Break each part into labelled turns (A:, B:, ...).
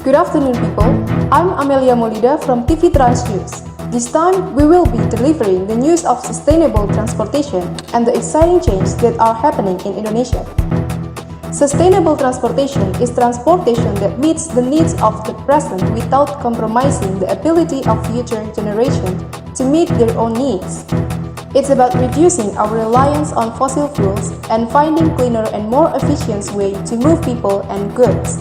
A: Good afternoon, people. I'm Amelia Maulida from TV Trans News. This time, we will be delivering the news of sustainable transportation and the exciting changes that are happening in Indonesia. Sustainable transportation is transportation that meets the needs of the present without compromising the ability of future generations to meet their own needs. It's about reducing our reliance on fossil fuels and finding cleaner and more efficient ways to move people and goods.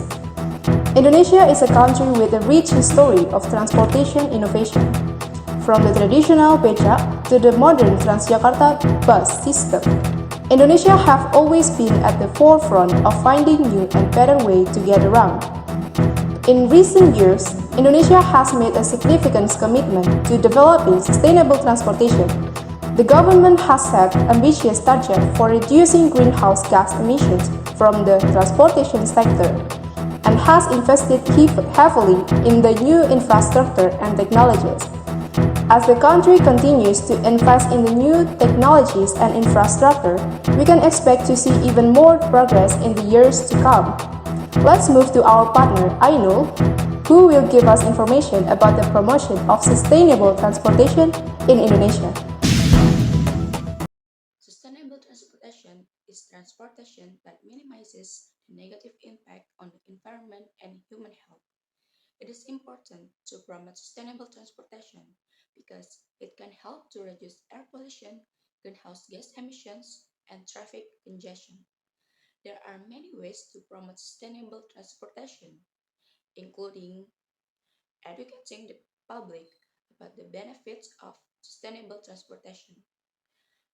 A: Indonesia is a country with a rich history of transportation innovation, from the traditional becak to the modern Transjakarta bus system. Indonesia have always been at the forefront of finding new and better ways to get around. In recent years, Indonesia has made a significant commitment to developing sustainable transportation. The government has set ambitious targets for reducing greenhouse gas emissions from the transportation sector, and has invested heavily in the new infrastructure and technologies. As the country continues to invest in the new technologies and infrastructure, we can expect to see even more progress in the years to come. Let's move to our partner Ainul, who will give us information about the promotion of sustainable transportation in Indonesia.
B: Sustainable transportation is transportation that minimizes the negative impact on the environment and human health. It is important to promote sustainable transportation because it can help to reduce air pollution, greenhouse gas emissions, and traffic congestion. There are many ways to promote sustainable transportation, including educating the public about the benefits of sustainable transportation.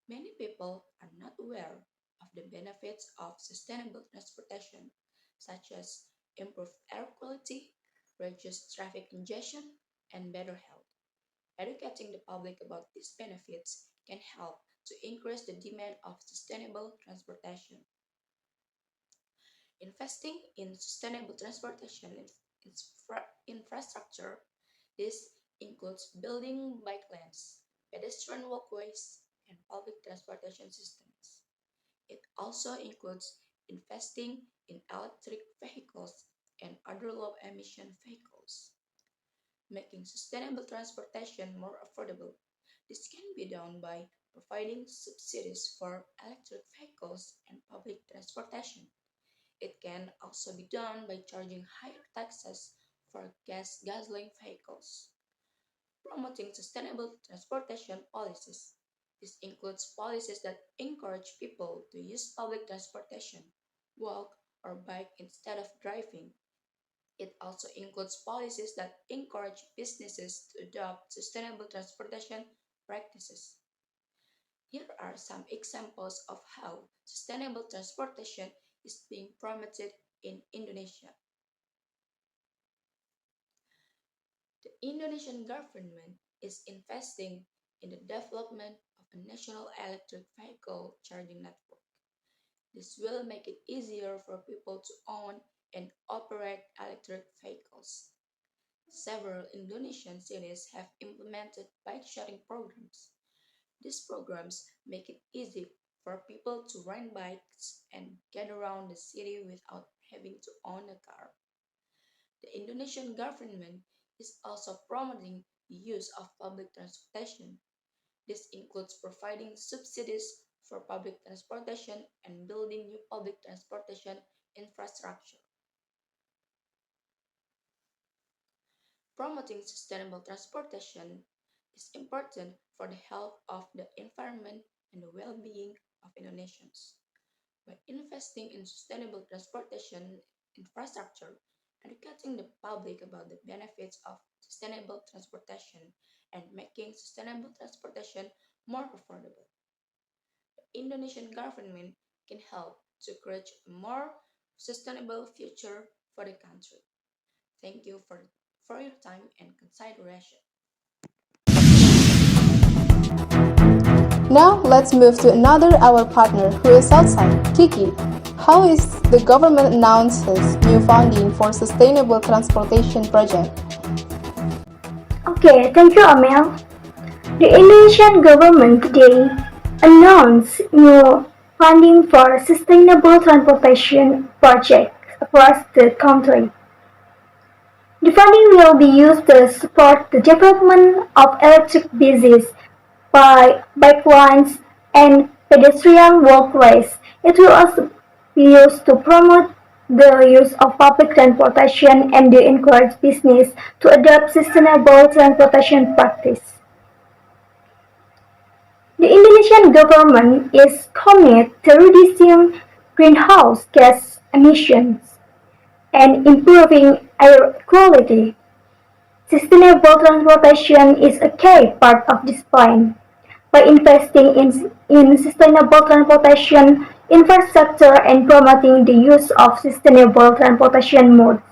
B: Many people are not aware of the benefits of sustainable transportation, such as improved air quality, reduced traffic congestion, and better health. Educating the public about these benefits can help to increase the demand of sustainable transportation. Investing in sustainable transportation infrastructure. This includes building bike lanes, pedestrian walkways, and public transportation systems. It also includes investing in electric vehicles and other low emission vehicles, making sustainable transportation more affordable. This can be done by providing subsidies for electric vehicles and public transportation. It can also be done by charging higher taxes for gasoline vehicles. Promoting sustainable transportation policies. This includes policies that encourage people to use public transportation, walk, or bike instead of driving. It also includes policies that encourage businesses to adopt sustainable transportation practices. Here are some examples of how sustainable transportation is being promoted in Indonesia. The Indonesian government is investing in the development of a national electric vehicle charging network. This will make it easier for people to own and operate electric vehicles. Several Indonesian cities have implemented bike sharing programs. These programs make it easy for people to rent bikes and get around the city without having to own a car. The Indonesian government is also promoting the use of public transportation. This includes providing subsidies for public transportation and building new public transportation infrastructure. Promoting sustainable transportation is important for the health of the environment and the well-being of Indonesians. By investing in sustainable transportation infrastructure, educating the public about the benefits of sustainable transportation, and making sustainable transportation more affordable, the Indonesian government can help to create a more sustainable future for the country. Thank you for your time and consideration.
A: Now let's move to another our partner who is outside, Kiki. How is the government announces new funding for sustainable transportation project?
C: Okay, thank you, Amel. The Indonesian government today announced new funding for sustainable transportation projects across the country. The funding will be used to support the development of electric buses, bike lanes, and pedestrian walkways. It will also be used to promote the use of public transportation and to encourage business to adopt sustainable transportation practice. The Indonesian government is committed to reducing greenhouse gas emissions and improving air quality. Sustainable transportation is a key part of this plan. By investing in sustainable transportation infrastructure and promoting the use of sustainable transportation modes,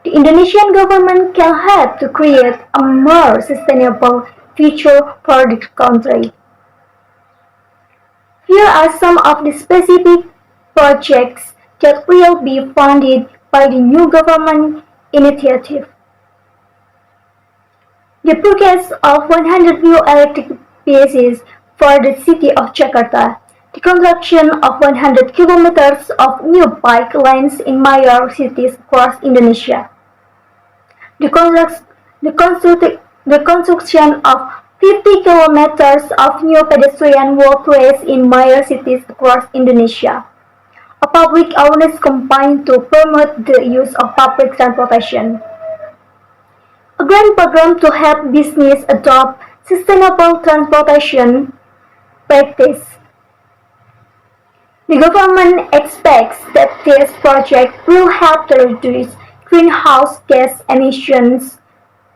C: the Indonesian government can help to create a more sustainable future for the country. Here are some of the specific projects that will be funded by the new government initiative. The purchase of 100 new electric buses for the city of Jakarta, the construction of 100 kilometers of new bike lanes in major cities across Indonesia, the, the construction of 50 kilometers of new pedestrian walkways in major cities across Indonesia, a public awareness campaign to promote the use of public transportation, a grant program to help business adopt sustainable transportation practice. The government expects that this project will help to reduce greenhouse gas emissions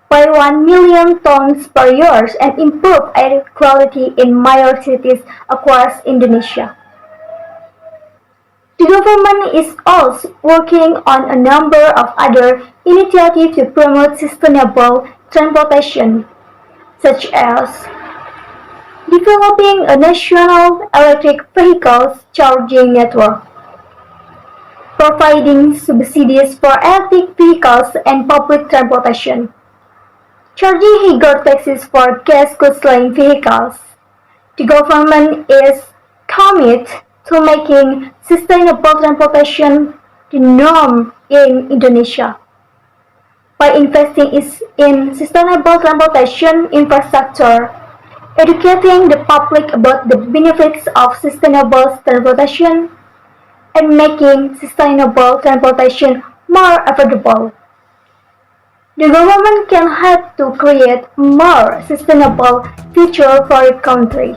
C: by 1 million tons per year and improve air quality in major cities across Indonesia. The government is also working on a number of other initiatives to promote sustainable transportation, such as developing a national electric vehicles charging network, providing subsidies for electric vehicles and public transportation, charging higher taxes for gas-guzzling vehicles. The government is committed to making sustainable transportation the norm in Indonesia. By investing in sustainable transportation infrastructure, educating the public about the benefits of sustainable transportation, and making sustainable transportation more affordable, the government can help to create a more sustainable future for the country.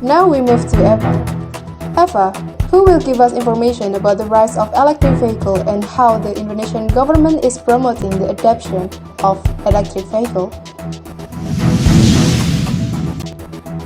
A: Now we move to Eva. Eva, who will give us information about the rise of electric vehicle and how the Indonesian government is promoting the adoption of electric vehicle.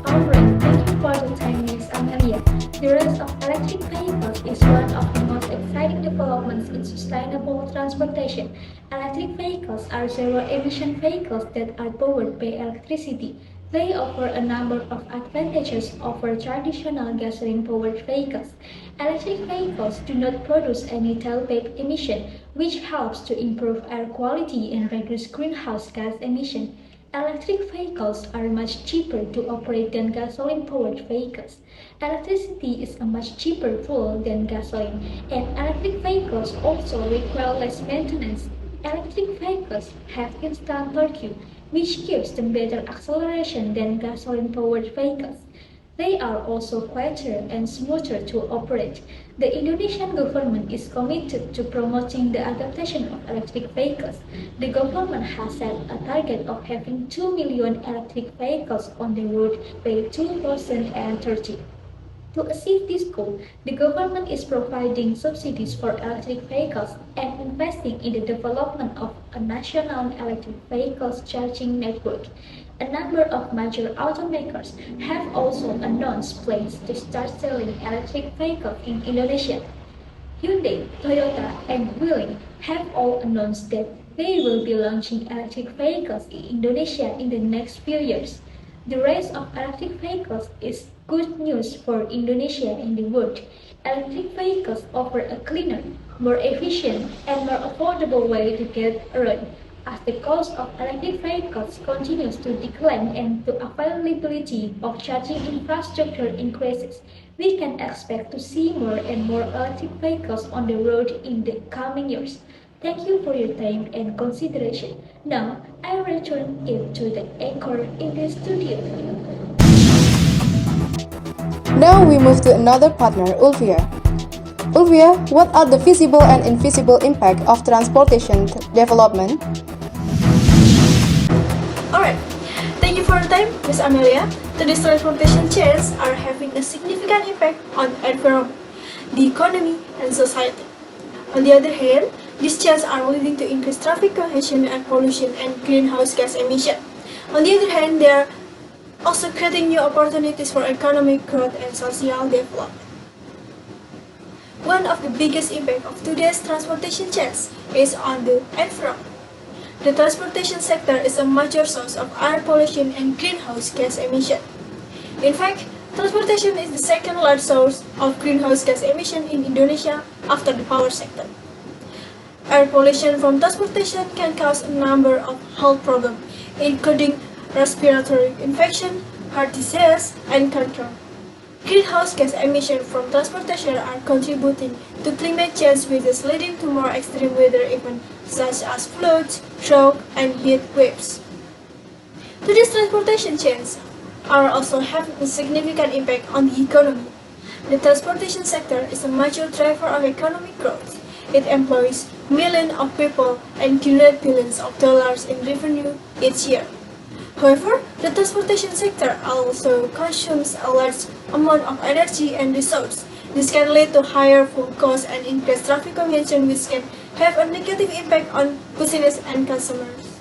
D: Alright, thank you for the time, Ms. Amelia. The rise of electric vehicles is one of the most exciting developments in sustainable transportation. Electric vehicles are zero-emission vehicles that are powered by electricity. They offer a number of advantages over traditional gasoline-powered vehicles. Electric vehicles do not produce any tailpipe emission, which helps to improve air quality and reduce greenhouse gas emission. Electric vehicles are much cheaper to operate than gasoline-powered vehicles. Electricity is a much cheaper fuel than gasoline, and electric vehicles also require less maintenance. Electric vehicles have instant torque, which gives them better acceleration than gasoline-powered vehicles. They are also quieter and smoother to operate. The Indonesian government is committed to promoting the adoption of electric vehicles. The government has set a target of having 2 million electric vehicles on the road by 2030. To achieve this goal, the government is providing subsidies for electric vehicles and investing in the development of a national electric vehicles charging network. A number of major automakers have also announced plans to start selling electric vehicles in Indonesia. Hyundai, Toyota, and Geely have all announced that they will be launching electric vehicles in Indonesia in the next few years. The rise of electric vehicles is good news for Indonesia and the world. Electric vehicles offer a cleaner, more efficient, and more affordable way to get around. as the cost of electric vehicles continues to decline and the availability of charging infrastructure increases, we can expect to see more and more electric vehicles on the road in the coming years. Thank you for your time and consideration. Now, I return it to the anchor in the studio.
A: Now we move to another partner, Ulvia. Ulvia, what are the visible and invisible impact of transportation development?
E: Alright, thank you for your time, Miss Amelia. Today's transportation changes are having a significant impact on the environment, the economy, and society. On the other hand, these changes are leading to increased traffic congestion and pollution and greenhouse gas emission. On the other hand, they are also creating new opportunities for economic growth and social development. One of the biggest impacts of today's transportation changes is on the environment. The transportation sector is a major source of air pollution and greenhouse gas emission. In fact, transportation is the second largest source of greenhouse gas emission in Indonesia after the power sector. Air pollution from transportation can cause a number of health problems, including respiratory infection, heart disease, and cancer. Greenhouse gas emissions from transportation are contributing to climate change, which is leading to more extreme weather events such as floods, drought, and heat waves. Today's transportation changes are also having a significant impact on the economy. The transportation sector is a major driver of economic growth. It employs millions of people and generates billions of dollars in revenue each year. However, the transportation sector also consumes a large amount of energy and resources. This can lead to higher fuel costs and increased traffic congestion, which can have a negative impact on business and consumers.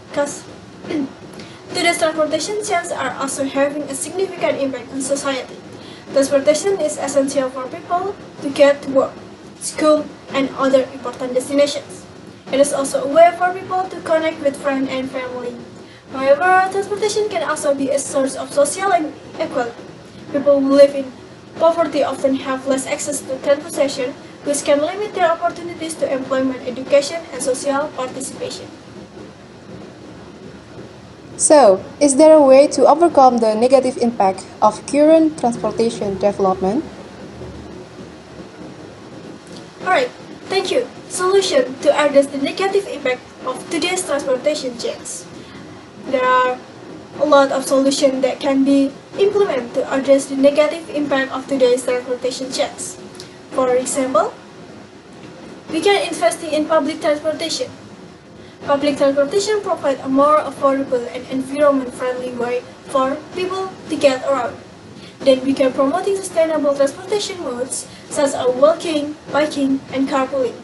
E: Today's transportation changes are also having a significant impact on society. Transportation is essential for people to get to work, school, and other important destinations. It is also a way for people to connect with friends and family. However, transportation can also be a source of social inequality. People who live in poverty often have less access to transportation, which can limit their opportunities to employment, education, and social participation.
A: So, is there a way to overcome the negative impact of current transportation development?
E: Alright, thank you. Solution to address the negative impact of today's transportation change. There are a lot of solutions that can be implemented to address the negative impact of today's transportation change. For example, we can invest in public transportation. Public transportation provides a more affordable and environment-friendly way for people to get around. Then we can promote sustainable transportation modes such as walking, biking, and carpooling.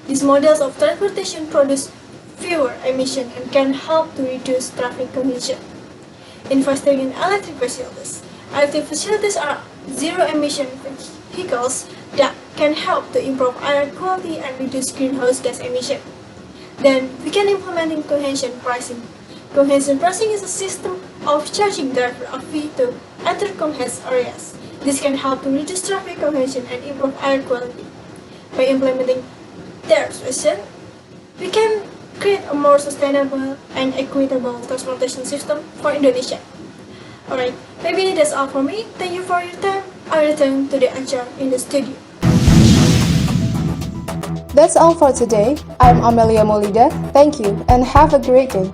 E: These models of transportation produce fewer emissions and can help to reduce traffic congestion. Investing in electric facilities. Electric facilities are zero-emission vehicles that can help to improve air quality and reduce greenhouse gas emission. Then we can implement congestion pricing. Congestion pricing is a system of charging drivers a fee to enter congested areas. This can help to reduce traffic congestion and improve air quality. By implementing their solution, we can create a more sustainable and equitable transportation system for Indonesia. Alright, maybe that's all for me. Thank you for your time. I return to the answer in the studio.
A: That's all for today. I'm Amelia Maulida. Thank you and have a great day.